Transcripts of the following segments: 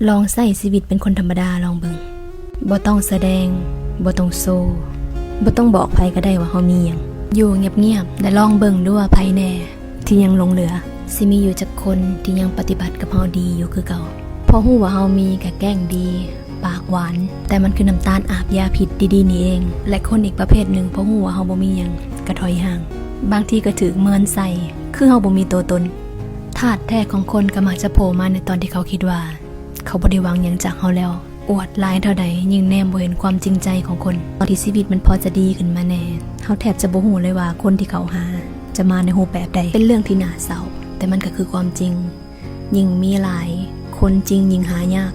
ลองใส่ชีวิตเป็นคนธรรมดาลองเบิ่งบ่ต้องแสดงบ่ต้องโซบ่ต้องบอกไผก็ได้ว่าเฮามีหยังอยู่เงียบๆและลองเบิ่งดูว่าไผแน่ที่ยังหลงเหลือสิมีอยู่จักคนที่ยังปฏิบัติกับเฮาดีอยู่คือเก่าเพราะฮู้ว่าเฮามีก็แกล้งดีปากหวานแต่มันคือน้ำตาลอาบยาพิษดีๆนี่เองและคนอีกประเภทหนึ่งเพราะฮู้ว่าเฮาบ่มีหยังก็ถอยห่างบางทีก็ถูกเมินใส่คือเฮาบ่มีตัวตนธาตุแท้ของคนก็มักจะโผล่มาในตอนที่เขาคิดว่าเขาบ่ได้หวังหยังจากเฮาแล้วอวดหลายเท่าใดยิ่งแนมบ่เห็นความจริงใจของคนตอนที่ชีวิตมันพอจะดีขึ้นมาแน่เฮาแทบจะบ่ฮู้เลยว่าคนที่เขาหาจะมาในรูปแบบใดเป็นเรื่องที่น่าเศร้าแต่มันก็คือความจริงยิ่งมีหลายคนจริงยิ่งหายาก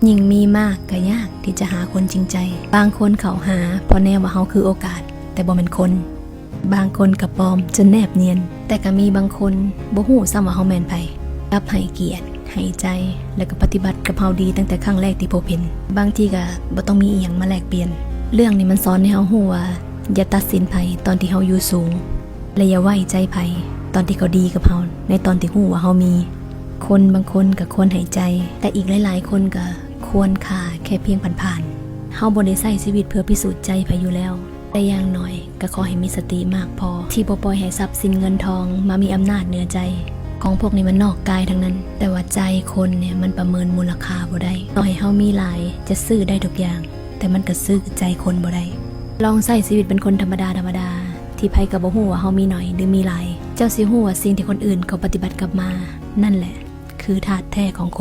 ยิ่งมีมากก็ยากที่จะหาคนจริงใจบางคนเขาหาเพราะแน่ว่าเฮาคือโอกาสแต่บ่แม่นคนบางคนก็ปลอมจนแนบเนียนแต่ก็มีบางคนบ่ฮู้ซ้ำว่าเฮาแม่นไผรับให้เกียรติให้ใจแล้วก็ปฏิบัติกับเฮาดีตั้งแต่ครั้งแรกที่พบเห็นบางทีก็บ่ต้องมีอีหยังมาแลกเปลี่ยนเรื่องนี้มันสอนให้เฮาฮู้ว่าอย่าตัดสินไผตอนที่เฮาอยู่สูงและอย่าไว้ใจไผตอนที่เขาดีกับเฮาในตอนที่ฮู้ว่าเฮามีคนบางคนก็ควรให้ใจแต่อีกหลายๆคนก็ควรค่าแค่เพียงผ่านๆเฮาบ่ได้ใช้ชีวิตเพื่อพิสูจน์ใจไผอยู่แล้วแต่อย่างน้อยก็ขอให้มีสติมากพอที่บ่ปล่อยให้ทรัพย์สินเงินทองมามีอำนาจเหนือใจของพวกนี้มันนอกกายทั้งนั้นแต่ว่าใจคนเนี่ยมันประเมินมูลค่าบ่ได้ต่อให้เฮามีหลายจะซื้อได้ทุกอย่างแต่มันก็ซื้อใจคนบ่ได้ลองใช้ชีวิตเป็นคนธรรมดาที่ไผก็บ่ฮู้ว่าเฮามีน้อยหรือมีหลายเจ้าสิฮู้ว่าสิ่งที่คนอื่นเขาปฏิบัติกลับมานั่นแหละคือธาตุแท้ของคน